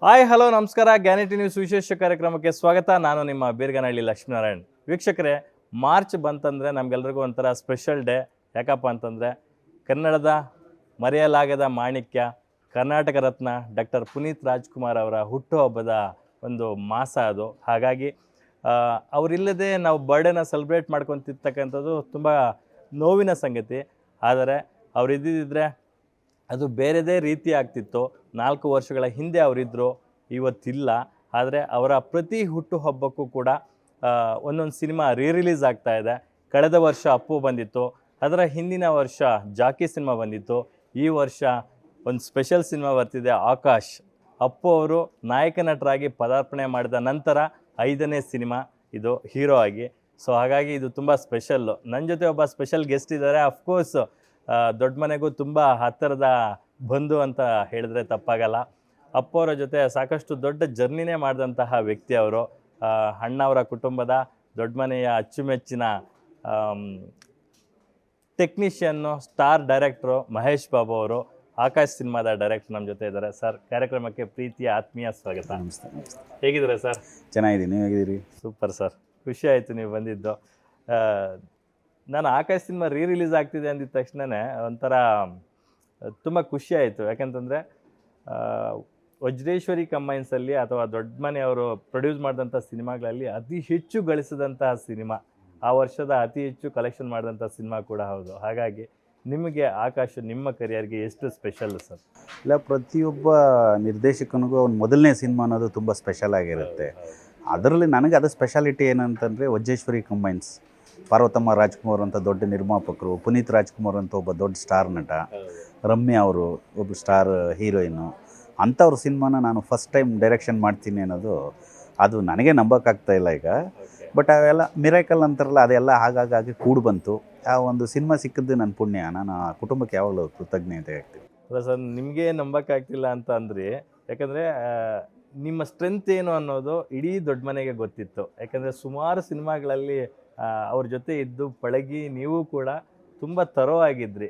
Hi hello ನಮಸ್ಕಾರ. ಗ್ಯಾನಿಟಿ news ವಿಶೇಷ ಕಾರ್ಯಕ್ರಮಕ್ಕೆ ಸ್ವಾಗತ. ನಾನು ನಿಮ್ಮ ಬೀರ್ಗನಹಳ್ಳಿ ಲಕ್ಷ್ಮೀನಾರಾಯಣ್. ವೀಕ್ಷಕರೇ, ಮಾರ್ಚ್ ಬಂತಂದರೆ ನಮಗೆಲ್ರಿಗೂ ಒಂಥರ ಸ್ಪೆಷಲ್ ಡೇ. ಯಾಕಪ್ಪ ಅಂತಂದರೆ ಕನ್ನಡದ ಮರೆಯಲಾಗದ ಮಾಣಿಕ್ಯ, ಕರ್ನಾಟಕ ರತ್ನ ಡಾಕ್ಟರ್ ಪುನೀತ್ ರಾಜ್ಕುಮಾರ್ ಅವರ ಹುಟ್ಟುಹಬ್ಬದ ಒಂದು ಮಾಸ ಅದು. ಹಾಗಾಗಿ ಅವರಿಲ್ಲದೆ ನಾವು ಬರ್ಡೇನ ಸೆಲೆಬ್ರೇಟ್ ಮಾಡ್ಕೊತಿರ್ತಕ್ಕಂಥದ್ದು ತುಂಬ ನೋವಿನ ಸಂಗತಿ. ಆದರೆ ಅವರಿದ್ದಿದ್ದರೆ ಅದು ಬೇರೆದೇ ರೀತಿ ಆಗ್ತಿತ್ತು. 4 ವರ್ಷಗಳ ಹಿಂದೆ ಅವರಿದ್ದರು, ಇವತ್ತಿಲ್ಲ. ಆದರೆ ಅವರ ಪ್ರತಿ ಹುಟ್ಟುಹಬ್ಬಕ್ಕೂ ಕೂಡ ಒಂದೊಂದು ಸಿನಿಮಾ ರಿಲೀಸ್ ಆಗ್ತಾ ಇದೆ. ಕಳೆದ ವರ್ಷ ಅಪ್ಪು ಬಂದಿತ್ತು, ಅದರ ಹಿಂದಿನ ವರ್ಷ ಜಾಕಿ ಸಿನಿಮಾ ಬಂದಿತ್ತು. ಈ ವರ್ಷ ಒಂದು ಸ್ಪೆಷಲ್ ಸಿನಿಮಾ ಬರ್ತಿದೆ, ಆಕಾಶ್. ಅಪ್ಪು ಅವರು ನಾಯಕ ನಟರಾಗಿ ಪದಾರ್ಪಣೆ ಮಾಡಿದ ನಂತರ 5ನೇ ಸಿನಿಮಾ ಇದು ಹೀರೋ ಆಗಿ. ಸೊ ಹಾಗಾಗಿ ಇದು ತುಂಬ ಸ್ಪೆಷಲ್ಲು. ನನ್ನ ಜೊತೆ ಒಬ್ಬ ಸ್ಪೆಷಲ್ ಗೆಸ್ಟ್ ಇದ್ದಾರೆ. ಅಫ್ಕೋರ್ಸ್ ದೊಡ್ಡ ಮನೆಗೂ ತುಂಬ ಹತ್ತಿರದ ಬಂಧು ಅಂತ ಹೇಳಿದ್ರೆ ತಪ್ಪಾಗಲ್ಲ. ಅಪ್ಪವರ ಜೊತೆ ಸಾಕಷ್ಟು ದೊಡ್ಡ ಜರ್ನಿನೇ ಮಾಡಿದಂತಹ ವ್ಯಕ್ತಿ ಅವರು. ಅಣ್ಣವರ ಕುಟುಂಬದ ದೊಡ್ಡ ಮನೆಯ ಅಚ್ಚುಮೆಚ್ಚಿನ ಟೆಕ್ನಿಷಿಯನ್ನು, ಸ್ಟಾರ್ ಡೈರೆಕ್ಟ್ರು ಮಹೇಶ್ ಬಾಬು ಅವರು. ಆಕಾಶ್ ಸಿನಿಮಾದ ಡೈರೆಕ್ಟರ್ ನಮ್ಮ ಜೊತೆ ಇದ್ದಾರೆ. ಸರ್, ಕಾರ್ಯಕ್ರಮಕ್ಕೆ ಪ್ರೀತಿಯ ಆತ್ಮೀಯ ಸ್ವಾಗತ. ನಮಸ್ತೆ. ಹೇಗಿದ್ದೀರಾ ಸರ್? ಚೆನ್ನಾಗಿದ್ದೀನಿ, ನೀವು ಹೇಗಿದ್ದೀರಿ? ಸೂಪರ್ ಸರ್, ಖುಷಿ ಆಯಿತು ನೀವು ಬಂದಿದ್ದು. ನಾನು ಆಕಾಶ್ ಸಿನಿಮಾ ರಿಲೀಸ್ ಆಗ್ತಿದೆ ಅಂದಿದ ತಕ್ಷಣವೇ ಒಂಥರ ತುಂಬ ಖುಷಿ ಆಯಿತು. ಯಾಕಂತಂದರೆ ವಜ್ರೇಶ್ವರಿ ಕಂಬೈನ್ಸಲ್ಲಿ ಅಥವಾ ದೊಡ್ಡ ಮನೆಯವರು ಪ್ರೊಡ್ಯೂಸ್ ಮಾಡಿದಂಥ ಸಿನಿಮಾಗಳಲ್ಲಿ ಅತಿ ಹೆಚ್ಚು ಗಳಿಸಿದಂತಹ ಸಿನಿಮಾ, ಆ ವರ್ಷದ ಅತಿ ಹೆಚ್ಚು ಕಲೆಕ್ಷನ್ ಮಾಡಿದಂಥ ಸಿನಿಮಾ ಕೂಡ ಹೌದು. ಹಾಗಾಗಿ ನಿಮಗೆ ಆಕಾಶ್ ನಿಮ್ಮ ಕರಿಯರ್ಗೆ ಎಷ್ಟು ಸ್ಪೆಷಲ್ ಸರ್? ಇಲ್ಲ, ಪ್ರತಿಯೊಬ್ಬ ನಿರ್ದೇಶಕನಿಗೂ ಅವ್ನ ಮೊದಲನೇ ಸಿನಿಮಾ ಅನ್ನೋದು ತುಂಬ ಸ್ಪೆಷಲ್ ಆಗಿರುತ್ತೆ. ಅದರಲ್ಲಿ ನನಗೆ ಅದು ಸ್ಪೆಷಾಲಿಟಿ ಏನಂತಂದರೆ ವಜ್ರೇಶ್ವರಿ ಕಂಬೈನ್ಸ್, ಪಾರ್ವತಮ್ಮ ರಾಜ್ಕುಮಾರ್ ಅಂತ ದೊಡ್ಡ ನಿರ್ಮಾಪಕರು, ಪುನೀತ್ ರಾಜ್ಕುಮಾರ್ ಅಂತ ಒಬ್ಬ ದೊಡ್ಡ ಸ್ಟಾರ್ ನಟ, ರಮ್ಯಾ ಅವರು ಒಬ್ಬ ಸ್ಟಾರ್ ಹೀರೋಯಿನ್ನು, ಅಂಥವ್ರ ಸಿನಿಮಾನ ನಾನು ಫಸ್ಟ್ ಟೈಮ್ ಡೈರೆಕ್ಷನ್ ಮಾಡ್ತೀನಿ ಅನ್ನೋದು ಅದು ನನಗೆ ನಂಬೋಕ್ಕಾಗ್ತಾಯಿಲ್ಲ ಈಗ. ಬಟ್ ಅವೆಲ್ಲ ಮಿರಾಕಲ್ ಅಂತಾರಲ್ಲ, ಅದೆಲ್ಲ ಹಾಗಾಗಿ ಕೂಡಿ ಬಂತು. ಆ ಒಂದು ಸಿನಿಮಾ ಸಿಕ್ಕಿದ್ದು ನನ್ನ ಪುಣ್ಯ. ನಾನು ಆ ಕುಟುಂಬಕ್ಕೆ ಯಾವಾಗಲೂ ಕೃತಜ್ಞತೆ ಆಗ್ತೀನಿ. ಅಲ್ಲ ಸರ್, ನಿಮಗೆ ನಂಬೋಕ್ಕಾಗ್ತಿಲ್ಲ ಅಂತ ಅಂದ್ರಿ. ಯಾಕಂದರೆ ನಿಮ್ಮ ಸ್ಟ್ರೆಂತ್ ಏನು ಅನ್ನೋದು ಇಡೀ ದೊಡ್ಡ ಮನೆಗೆ ಗೊತ್ತಿತ್ತು. ಯಾಕಂದರೆ ಸುಮಾರು ಸಿನಿಮಾಗಳಲ್ಲಿ ಅವ್ರ ಜೊತೆ ಇದ್ದು ಪಳಗಿ ನೀವು ಕೂಡ ತುಂಬ ತರೋ ಆಗಿದ್ರಿ,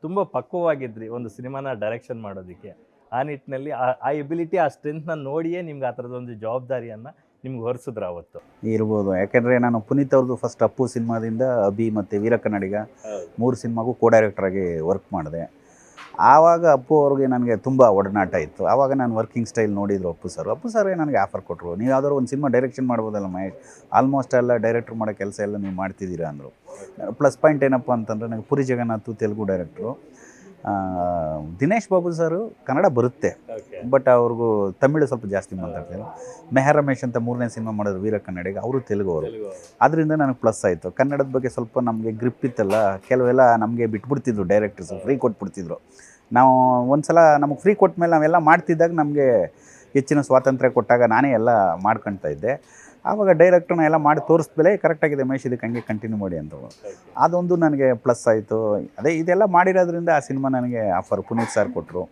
ತುಂಬ ಪಕ್ವವಾಗಿದ್ರಿ ಒಂದು ಸಿನಿಮಾನ ಡೈರೆಕ್ಷನ್ ಮಾಡೋದಕ್ಕೆ. ಆ ನಿಟ್ಟಿನಲ್ಲಿ ಆ ಎಬಿಲಿಟಿ, ಆ ಸ್ಟ್ರೆಂತ್ನ ನೋಡಿಯೇ ನಿಮ್ಗೆ ಆ ಥರದೊಂದು ಜವಾಬ್ದಾರಿಯನ್ನು ನಿಮ್ಗೆ ಹೊರಿಸಿದ್ರು ಅವತ್ತು. ಇರ್ಬೋದು. ಯಾಕೆಂದರೆ ನಾನು ಪುನೀತ್ ಅವ್ರದ್ದು ಫಸ್ಟ್ ಅಪ್ಪು ಸಿನಿಮಾದಿಂದ ಅಭಿ ಮತ್ತು ವೀರ ಕನ್ನಡಿಗ 3 ಸಿನಿಮಾಗೂ ಕೋ ಡೈರೆಕ್ಟ್ರಾಗಿ ವರ್ಕ್ ಮಾಡಿದೆ. ಆವಾಗ ಅಪ್ಪು ಅವ್ರಿಗೆ ನನಗೆ ತುಂಬ ಒಡನಾಟ ಇತ್ತು. ಆವಾಗ ನಾನು ವರ್ಕಿಂಗ್ ಸ್ಟೈಲ್ ನೋಡಿದ್ರು ಅಪ್ಪು ಸರೇ ನನಗೆ ಆಫರ್ ಕೊಟ್ಟರು, ನೀವು ಯಾವ್ದಾದ್ರು ಒಂದು ಸಿನಿಮಾ ಡೈರೆಕ್ಷನ್ ಮಾಡ್ಬೋದಲ್ಲ ಮಹೇಶ್, ಆಲ್ಮೋಸ್ಟ್ ಎಲ್ಲ ಡೈರೆಕ್ಟ್ರ್ ಮಾಡೋ ಕೆಲಸ ಎಲ್ಲ ನೀವು ಮಾಡ್ತಿದ್ದೀರಾ ಅಂದರು. ಪ್ಲಸ್ ಪಾಯಿಂಟ್ ಏನಪ್ಪ ಅಂತಂದರೆ ನನಗೆ ಪುರಿ ಜಗನ್ನಾಥ್ ತೆಲುಗು ಡೈರೆಕ್ಟ್ರು, ದಿನೇಶ್ ಬಾಬು ಸರು ಕನ್ನಡ ಬರುತ್ತೆ, ಬಟ್ ಅವ್ರಿಗೂ ತಮಿಳು ಸ್ವಲ್ಪ ಜಾಸ್ತಿ ಮಾತಾಡ್ತಾರೆ. ಮೆಹರ್ ರಮೇಶ್ ಅಂತ 3ನೇ ಸಿನಿಮಾ ಮಾಡೋರು ವೀರ ಕನ್ನಡಿಗ, ಅವರು ತೆಲುಗು ಅವರು. ಅದರಿಂದ ನನಗೆ ಪ್ಲಸ್ ಆಯಿತು. ಕನ್ನಡದ ಬಗ್ಗೆ ಸ್ವಲ್ಪ ನಮಗೆ ಗ್ರಿಪ್ ಇತ್ತಲ್ಲ, ಕೆಲವೆಲ್ಲ ನಮಗೆ ಬಿಟ್ಬಿಡ್ತಿದ್ರು ಡೈರೆಕ್ಟರ್ಸು, ಫ್ರೀ ಕೊಟ್ಬಿಡ್ತಿದ್ರು. ನಾವು ಒಂದು ಸಲ ನಮಗೆ ಫ್ರೀ ಕೊಟ್ಟ ಮೇಲೆ ನಾವೆಲ್ಲ ಮಾಡ್ತಿದ್ದಾಗ ನಮಗೆ ಹೆಚ್ಚಿನ ಸ್ವಾತಂತ್ರ್ಯ ಕೊಟ್ಟಾಗ ನಾನೇ ಎಲ್ಲ ಮಾಡ್ಕೊಳ್ತಾ ಇದ್ದೆ. ಆವಾಗ ಡೈರೆಕ್ಟ್ರನ್ನ ಎಲ್ಲ ಮಾಡಿ ತೋರಿಸ್ಮೇಲೆ ಕರೆಕ್ಟಾಗಿದೆ ಮಹೇಶ್, ಇದಕ್ಕೆ ಹಂಗೆ ಕಂಟಿನ್ಯೂ ಮಾಡಿ ಅಂತ. ಅದೊಂದು ನನಗೆ ಪ್ಲಸ್ ಆಯಿತು. ಅದೇ ಇದೆಲ್ಲ ಮಾಡಿರೋದ್ರಿಂದ ಆ ಸಿನಿಮಾ ನನಗೆ ಆಫರ್ ಪುನೀತ್ ಸರ್ ಕೊಟ್ಟರು.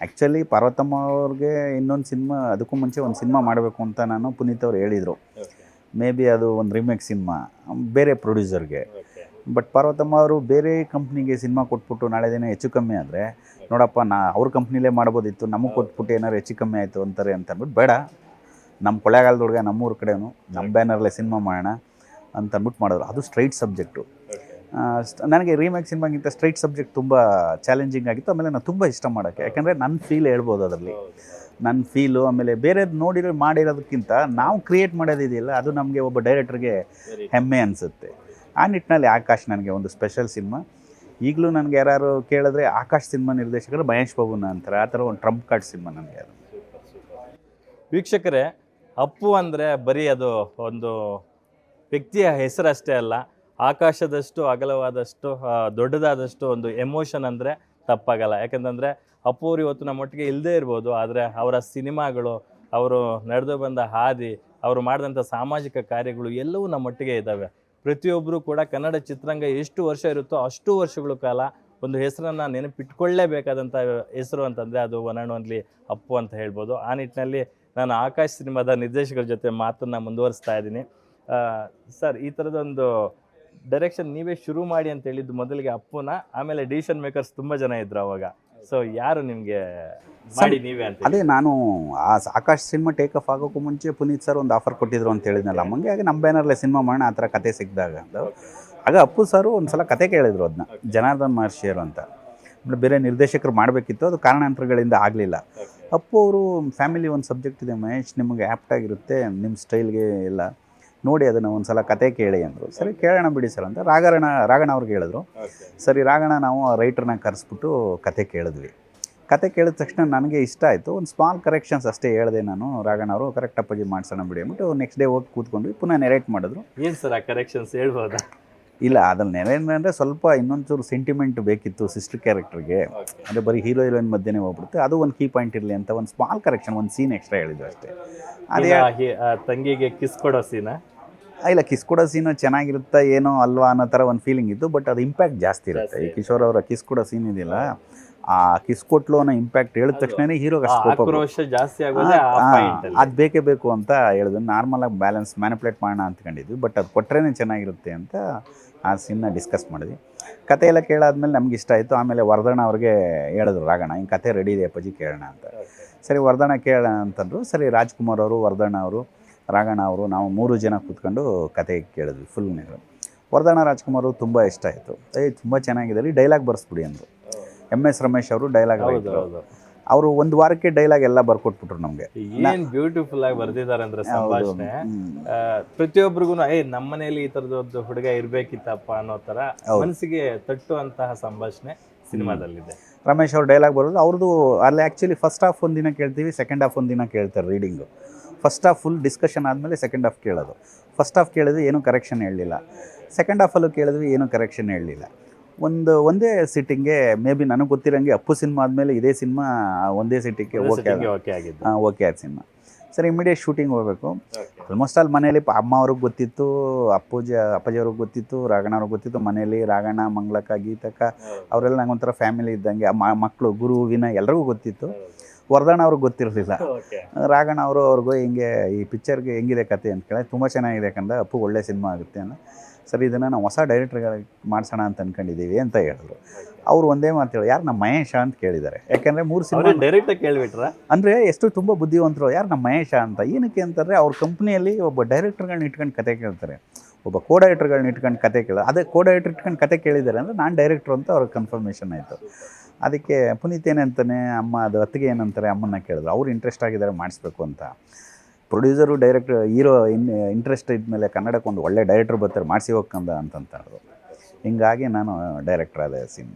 ಆ್ಯಕ್ಚುಲಿ ಪಾರ್ವತಮ್ಮ ಅವ್ರಿಗೆ ಇನ್ನೊಂದು ಸಿನಿಮಾ, ಅದಕ್ಕೂ ಮುಂಚೆ ಒಂದು ಸಿನಿಮಾ ಮಾಡಬೇಕು ಅಂತ ನಾನು ಪುನೀತ್ ಅವ್ರು ಹೇಳಿದರು. ಮೇ ಬಿ ಅದು ಒಂದು ರಿಮೇಕ್ ಸಿನಿಮಾ ಬೇರೆ ಪ್ರೊಡ್ಯೂಸರ್ಗೆ. ಬಟ್ ಪಾರ್ವತಮ್ಮ ಅವರು ಬೇರೆ ಕಂಪ್ನಿಗೆ ಸಿನಿಮಾ ಕೊಟ್ಬಿಟ್ಟು ನಾಳೆ ದಿನ ಹೆಚ್ಚು ಕಮ್ಮಿ ಆದರೆ, ನೋಡಪ್ಪ ಅವ್ರ ಕಂಪ್ನಿಲೇ ಮಾಡ್ಬೋದಿತ್ತು, ನಮಗೆ ಕೊಟ್ಬಿಟ್ಟು ಏನಾದ್ರು ಹೆಚ್ಚು ಕಮ್ಮಿ ಆಯಿತು ಅಂತಾರೆ ಅಂತ ಅಂದ್ಬಿಟ್ಟು, ಬೇಡ ನಮ್ಮ ಕೊಳ್ಳೇಗಾಲದೊಳಗೆ ನಮ್ಮೂರ ಕಡೆನೂ ನಮ್ಮ ಬ್ಯಾನರಲ್ಲೇ ಸಿನಿಮಾ ಮಾಡೋಣ ಅಂತ ಅಂದ್ಬಿಟ್ಟು ಮಾಡಿದ್ರು. ಅದು ಸ್ಟ್ರೈಟ್ ಸಬ್ಜೆಕ್ಟು. ನನಗೆ ರೀಮೇಕ್ ಸಿನಿಮಾಗಿಂತ ಸ್ಟ್ರೈಟ್ ಸಬ್ಜೆಕ್ಟ್ ತುಂಬ ಚಾಲೆಂಜಿಂಗ್ ಆಗಿತ್ತು. ಆಮೇಲೆ ನಾನು ತುಂಬ ಇಷ್ಟ ಮಾಡೋಕ್ಕೆ, ಯಾಕಂದರೆ ನನ್ನ ಫೀಲ್ ಹೇಳ್ಬೋದು ಅದರಲ್ಲಿ, ನನ್ನ ಫೀಲು. ಆಮೇಲೆ ಬೇರೆದು ಮಾಡಿರೋದಕ್ಕಿಂತ ನಾವು ಕ್ರಿಯೇಟ್ ಮಾಡೋದಿದೆಯಲ್ಲ, ಅದು ನಮಗೆ ಒಬ್ಬ ಡೈರೆಕ್ಟ್ರಿಗೆ ಹೆಮ್ಮೆ ಅನಿಸುತ್ತೆ. ಆ ನಿಟ್ಟಿನಲ್ಲಿ ಆಕಾಶ್ ನನಗೆ ಒಂದು ಸ್ಪೆಷಲ್ ಸಿನಿಮಾ. ಈಗಲೂ ನನಗೆ ಯಾರು ಕೇಳಿದ್ರೆ ಆಕಾಶ್ ಸಿನಿಮಾ ನಿರ್ದೇಶಕರು ಮಹೇಶ್ ಬಾಬುನ ಅಂತಾರೆ. ಆ ಥರ ಒಂದು ಟ್ರಂಪ್ ಕಾರ್ಡ್ ಸಿನಿಮಾ ನನಗೆ ಅದು. ವೀಕ್ಷಕರೇ, ಅಪ್ಪು ಅಂದರೆ ಬರೀ ಅದು ಒಂದು ವ್ಯಕ್ತಿಯ ಹೆಸರಷ್ಟೇ ಅಲ್ಲ, ಆಕಾಶದಷ್ಟು ಅಗಲವಾದಷ್ಟು ದೊಡ್ಡದಾದಷ್ಟು ಒಂದು ಎಮೋಷನ್ ಅಂದರೆ ತಪ್ಪಾಗಲ್ಲ. ಯಾಕಂತಂದರೆ ಅಪ್ಪು ಅವರು ಇವತ್ತು ನಮ್ಮೊಟ್ಟಿಗೆ ಇಲ್ಲದೇ ಇರ್ಬೋದು, ಆದರೆ ಅವರ ಸಿನಿಮಾಗಳು, ಅವರು ನಡೆದು ಬಂದ ಹಾದಿ, ಅವರು ಮಾಡಿದಂಥ ಸಾಮಾಜಿಕ ಕಾರ್ಯಗಳು ಎಲ್ಲವೂ ನಮ್ಮೊಟ್ಟಿಗೆ ಇದ್ದಾವೆ. ಪ್ರತಿಯೊಬ್ಬರೂ ಕೂಡ ಕನ್ನಡ ಚಿತ್ರರಂಗ ಎಷ್ಟು ವರ್ಷ ಇರುತ್ತೋ ಅಷ್ಟು ವರ್ಷಗಳ ಕಾಲ ಒಂದು ಹೆಸರನ್ನು ನೆನಪಿಟ್ಕೊಳ್ಳೇಬೇಕಾದಂಥ ಹೆಸರು ಅಂತಂದರೆ ಅದು ಒನ್ ಆ್ಯಂಡ್ ಓನ್ಲಿ ಅಪ್ಪು ಅಂತ ಹೇಳ್ಬೋದು. ಆ ನಿಟ್ಟಿನಲ್ಲಿ ನಾನು ಆಕಾಶ್ ಸಿನಿಮಾದ ನಿರ್ದೇಶಕರ ಜೊತೆ ಮಾತನ್ನು ಮುಂದುವರಿಸ್ತಾ ಇದ್ದೀನಿ. ಸರ್, ಈ ಥರದೊಂದು ಡೈರೆಕ್ಷನ್ ನೀವೇ ಶುರು ಮಾಡಿ ಅಂತ ಹೇಳಿದ್ದು ಮೊದಲಿಗೆ ಅಪ್ಪುನ, ಆಮೇಲೆ ಡಿಸಿಷನ್ ಮೇಕರ್ಸ್ ತುಂಬ ಜನ ಇದ್ರು ಅವಾಗ. ಸೊ ಯಾರು ನಿಮಗೆ ಮಾಡಿ ನೀವೇ ಅಂತ ಅದೇ ನಾನು ಆ ಆಕಾಶ್ ಸಿನಿಮಾ ಟೇಕ್ ಆಫ್ ಆಗೋಕ್ಕೂ ಮುಂಚೆ ಪುನೀತ್ ಸರ್ ಒಂದು ಆಫರ್ ಕೊಟ್ಟಿದ್ರು ಅಂತ ಹೇಳಿದ್ನಲ್ಲ ಅಮ್ಮಂಗೆ. ಆಗ ನಮ್ಮ ಬ್ಯಾನರ್ಲೆ ಸಿನಿಮಾ ಮಾಡೋಣ ಆ ಥರ ಕತೆ ಸಿಕ್ಕಿದಾಗ ಅಂತ. ಆಗ ಅಪ್ಪು ಸರು ಒಂದು ಸಲ ಕತೆ ಕೇಳಿದ್ರು, ಅದನ್ನ ಜನಾರ್ದನ್ ಮಹರ್ಷಿಯರು ಅಂತ. ಬೇರೆ ನಿರ್ದೇಶಕರು ಮಾಡಬೇಕಿತ್ತು, ಅದು ಕಾರಣಾಂತರಗಳಿಂದ ಆಗಲಿಲ್ಲ. ಅಪ್ಪು ಅವರು ಫ್ಯಾಮಿಲಿ ಒಂದು ಸಬ್ಜೆಕ್ಟ್ ಇದೆ ಮಹೇಶ್, ನಿಮಗೆ ಆ್ಯಪ್ಟ್ ಆಗಿರುತ್ತೆ ನಿಮ್ಮ ಸ್ಟೈಲ್ಗೆ ಎಲ್ಲ, ನೋಡಿ ಅದನ್ನು ಒಂದು ಸಲ ಕತೆ ಕೇಳಿ ಅಂದರು. ಸರಿ ಕೇಳೋಣ ಬಿಡಿ ಸರ್ ಅಂತ ರಾಘಣ ಅವ್ರಿಗೆ ಹೇಳಿದ್ರು. ಸರಿ ರಾಘಣ ನಾವು ರೈಟ್ರನ್ನ ಕರೆಸ್ಬಿಟ್ಟು ಕತೆ ಕೇಳಿದ್ವಿ. ಕತೆ ಕೇಳಿದ ತಕ್ಷಣ ನನಗೆ ಇಷ್ಟ ಆಯಿತು. ಒಂದು ಸ್ಮಾಲ್ ಕರೆಕ್ಷನ್ಸ್ ಅಷ್ಟೇ ಹೇಳಿದೆ ನಾನು. ರಾಘಣ ಅವರು ಕರೆಕ್ಟ್ ಅಪ್ಪಾಜಿ ಮಾಡಿಸೋಣ ಬಿಡಿ ಅಂದ್ಬಿಟ್ಟು ನೆಕ್ಸ್ಟ್ ಡೇ ಹೋಗಿ ಕೂತ್ಕೊಂಡ್ವಿ. ಪುನಃ ನೆರೇಟ್ ಮಾಡಿದ್ರು. ಏನು ಸರ್ ಆ ಕರೆಕ್ಷನ್ಸ್ ಹೇಳ್ಬೋದಾ? ಇಲ್ಲ, ಅದ್ರಲ್ಲಿ ನೆರೇಟ್ ಅಂದರೆ ಸ್ವಲ್ಪ ಇನ್ನೊಂಚೂರು ಸೆಂಟಿಮೆಂಟ್ ಬೇಕಿತ್ತು ಸಿಸ್ಟರ್ ಕ್ಯಾರೆಕ್ಟರ್ಗೆ. ಅಂದರೆ ಬರೀ ಹೀರೋ ಹೀರೋಯಿನ್ ಮಧ್ಯೆನೇ ಹೋಗ್ಬಿಡುತ್ತೆ, ಅದು ಒಂದು ಕೀ ಪಾಯಿಂಟ್ ಇರಲಿ ಅಂತ ಒಂದು ಸ್ಮಾಲ್ ಕರೆಕ್ಷನ್, ಒಂದು ಸೀನ್ ಎಕ್ಸ್ಟ್ರಾ ಹೇಳಿದ್ವಿ ಅಷ್ಟೇ. ಅದೇ ತಂಗಿಗೆ ಕಿಸ್ ಕೊಡೋ ಸೀನಾ? ಇಲ್ಲ, ಕಿಸ್ ಕೊಡೋ ಸೀನು ಚೆನ್ನಾಗಿರುತ್ತಾ ಏನೋ ಅಲ್ವಾ ಅನ್ನೋ ಥರ ಒಂದು ಫೀಲಿಂಗ್ ಇತ್ತು. ಬಟ್ ಅದು ಇಂಪ್ಯಾಕ್ಟ್ ಜಾಸ್ತಿ ಇರುತ್ತೆ. ಈ ಕಿಶೋರ್ ಅವರ ಕಿಸ್ ಕೊಡೋ ಸೀನ್ ಇದೆಯಲ್ಲ, ಆ ಕಿಸ್ ಕೊಟ್ಲು ಅನ್ನೋ ಇಂಪ್ಯಾಕ್ಟ್ ಹೇಳಿದ ತಕ್ಷಣ ಹೀರೋಗೆ ಅಷ್ಟು ಆಕ್ರೋಶ ಜಾಸ್ತಿ ಆಗೋದೇ ಆ ಪಾಯಿಂಟ್ ಅಲ್ಲಿ. ಅದು ಬೇಕೇ ಬೇಕು ಅಂತ ಹೇಳಿದ್ರು. ನಾರ್ಮಲಾಗಿ ಬ್ಯಾಲೆನ್ಸ್ ಮ್ಯಾನಿಪುಲೇಟ್ ಮಾಡೋಣ ಅಂದ್ಕೊಂಡಿದ್ವಿ, ಬಟ್ ಅದು ಕೊಟ್ಟರೆ ಚೆನ್ನಾಗಿರುತ್ತೆ ಅಂತ ಆ ಸೀನ್ನ ಡಿಸ್ಕಸ್ ಮಾಡಿದ್ವಿ. ಕತೆ ಎಲ್ಲ ಕೇಳಾದ್ಮೇಲೆ ನಮ್ಗೆ ಇಷ್ಟ ಆಯಿತು. ಆಮೇಲೆ ವರ್ಧಣ ಅವ್ರಿಗೆ ಹೇಳಿದ್ರು ರಾಘಣ, ಹಿಂಗೆ ಕತೆ ರೆಡಿ ಇದೆ ಅಪ್ಪಾಜಿ ಕೇಳೋಣ ಅಂತ. ಸರಿ ವರ್ಧಣ ಕೇಳೋಣ ಅಂತಂದರು. ಸರಿ ರಾಜ್ಕುಮಾರ್ ಅವರು, ವರ್ಧಣ ಅವರು, ರಾಘಣ ಅವರು, ನಾವು 3 ಜನ ಕೂತ್ಕೊಂಡು ಕತೆ ಕೇಳಿದ್ವಿ ಫುಲ್ ನೀರು. ವರ್ಧಣ ರಾಜ್ಕುಮಾರ್ ಅವರು ತುಂಬ ಇಷ್ಟ ಆಯಿತು. ತುಂಬ ಚೆನ್ನಾಗಿದೆ ರೀ, ಡೈಲಾಗ್ ಬರ್ಸ್ಬಿಡಿ ಅಂದರು. MS ರಮೇಶ್ ಅವರು ಡೈಲಾಗ್ ಅವರು ಒಂದು ವಾರಕ್ಕೆ ಡೈಲಾಗ್ ಎಲ್ಲ ಬರ್ಕೊಟ್ಬಿಟ್ರು ನಮಗೆ. ಏನ್ ಬ್ಯೂಟಿಫುಲ್ ಆಗಿ ಬರ್ದಿದ್ದಾರೆ ಅಂದ್ರೆ ಸಂಭಾಷಣೆ. ಪ್ರತಿಯೊಬ್ಬರಿಗೂ ನಮ್ಮ ಮನೇಲಿ ಈ ತರದೊಂದು ಹುಡುಗ ಇರ್ಬೇಕಿತ್ತಪ್ಪ ಅನ್ನೋ ತರ ಮನಸ್ಸಿಗೆ ತಟ್ಟುವಂತಹ ಸಂಭಾಷಣೆ ಸಿನಿಮಾದಲ್ಲಿದೆ. ರಮೇಶ್ ಅವ್ರು ಡೈಲಾಗ್ ಬರೋದು ಅವ್ರದ್ದು. ಅಲ್ಲಿ ಆ್ಯಕ್ಚುಲಿ ಫಸ್ಟ್ ಹಾಫ್ ಒಂದು ದಿನ ಕೇಳ್ತೀವಿ, ಸೆಕೆಂಡ್ ಹಾಫ್ ಒಂದು ದಿನ ಕೇಳ್ತಾರೆ reading. First half full discussion ಆದಮೇಲೆ ಸೆಕೆಂಡ್ ಹಾಫ್ ಕೇಳೋದು. ಫಸ್ಟ್ ಹಾಫ್ ಕೇಳಿದ್ವಿ, ಏನೂ ಕರೆಕ್ಷನ್ ಹೇಳಲಿಲ್ಲ. ಸೆಕೆಂಡ್ ಹಾಫಲ್ಲೂ ಕೇಳಿದ್ವಿ, ಏನೂ ಕರೆಕ್ಷನ್ ಹೇಳಲಿಲ್ಲ. ಒಂದೇ ಸಿಟ್ಟಿಂಗ್ಗೆ ಮೇ ಬಿ ನನಗೆ ಗೊತ್ತಿರೋಂಗೆ ಅಪ್ಪು ಸಿನಿಮಾ ಆದಮೇಲೆ ಇದೇ ಸಿನಿಮಾ ಒಂದೇ ಸಿಟ್ಟಿಗೆ ಓಕೆ ಆದ ಸಿನಿಮಾ. ಸರಿ ಇಮಿಡಿಯೇಟ್ ಶೂಟಿಂಗ್ ಹೋಗಬೇಕು. ಆಲ್ಮೋಸ್ಟ್ ಅಲ್ಲಿ ಮನೇಲಿ ಅಮ್ಮ ಅವ್ರಿಗೆ ಗೊತ್ತಿತ್ತು, ಅಪ್ಪಾಜಿ ಅವ್ರಿಗೆ ಗೊತ್ತಿತ್ತು, ರಾಘಣ ಅವ್ರಿಗೆ ಗೊತ್ತಿತ್ತು. ಮನೇಲಿ ರಾಘಣ, ಮಂಗಳಕ್ಕ, ಗೀತಕ್ಕ ಅವರೆಲ್ಲ ನಂಗೆ ಒಂಥರ ಫ್ಯಾಮಿಲಿ ಇದ್ದಂಗೆ. ಮಕ್ಕಳು ಗುರು, ವಿನಯ್ ಎಲ್ಲರಿಗೂ ಗೊತ್ತಿತ್ತು. ವರ್ಧಣ ಅವ್ರಿಗೆ ಗೊತ್ತಿರಲಿಲ್ಲ. ರಾಘಣ ಅವರು ಅವ್ರಿಗೂ ಹಿಂಗೆ ಈ ಪಿಕ್ಚರ್ಗೆ ಹೆಂಗಿದೆ ಕತೆ ಅಂತ ಕೇಳಿ, ತುಂಬ ಚೆನ್ನಾಗಿದೆ ಯಾಕಂದ್ರೆ ಅಪ್ಪು ಒಳ್ಳೆ ಸಿನಿಮಾ ಆಗುತ್ತೆ ಅನ್ನೋ. ಸರಿ ಇದನ್ನು ನಾವು ಹೊಸ ಡೈರೆಕ್ಟರ್ಗಳಿಗೆ ಮಾಡಿಸೋಣ ಅಂತ ಅಂದ್ಕೊಂಡಿದ್ದೀವಿ ಅಂತ ಹೇಳಿದ್ರು. ಅವರು ಒಂದೇ ಮಾತು ಹೇಳಿ, ಯಾರು ನಮ್ಮ ಮಹೇಶ ಅಂತ ಕೇಳಿದ್ದಾರೆ. ಯಾಕೆಂದರೆ 3 ಸಿನಿಮಾ ಡೈರೆಕ್ಟಾಗಿ ಕೇಳಿಬಿಟ್ರ ಅಂದರೆ ಎಷ್ಟು ತುಂಬ ಬುದ್ಧಿವಂತರು. ಯಾರು ನಮ್ಮ ಮಹೇಶ ಅಂತ ಏನಕ್ಕೆ ಅಂತಂದರೆ, ಅವ್ರ ಕಂಪ್ನಿಯಲ್ಲಿ ಒಬ್ಬ ಡೈರೆಕ್ಟರ್ಗಳನ್ನ ಇಟ್ಕೊಂಡು ಕತೆ ಕೇಳ್ತಾರೆ, ಒಬ್ಬ ಕೋ ಡೈರೆಕ್ಟರ್ಗಳನ್ನ ಇಟ್ಕೊಂಡು ಕತೆ ಕೇಳೋ. ಅದೇ ಕೋ ಡೈರೆಕ್ಟರ್ ಇಟ್ಕೊಂಡು ಕತೆ ಕೇಳಿದ್ದಾರೆ ಅಂದರೆ ನಾನು ಡೈರೆಕ್ಟ್ರು ಅಂತ ಅವ್ರಿಗೆ ಕನ್ಫರ್ಮೇಷನ್ ಆಯಿತು. ಅದಕ್ಕೆ ಪುನೀತ್ ಏನಂತಾನೆ, ಅಮ್ಮ ಅದು ಅತ್ತಿಗೆ ಏನಂತಾರೆ ಅಮ್ಮನ್ನ ಕೇಳಿದ್ರು. ಅವ್ರು ಇಂಟ್ರೆಸ್ಟ್ ಆಗಿದ್ದಾರೆ ಮಾಡಿಸ್ಬೇಕು ಅಂತ. ಪ್ರೊಡ್ಯೂಸರು ಡೈರೆಕ್ಟರ್ ಹೀರೋ ಇಂಟ್ರೆಸ್ಟ್ ಇದ್ಮೇಲೆ ಕನ್ನಡಕ್ಕೆ ಒಂದು ಒಳ್ಳೆ ಡೈರೆಕ್ಟರ್ ಬರ್ತಾರೆ ಮಾಡಿಸಿ ಹೋಗ್ಕಂದ ಅಂತಂತ ಹೇಳಿದ್ರು. ಹಿಂಗಾಗಿ ನಾನು ಡೈರೆಕ್ಟರ್ ಆದ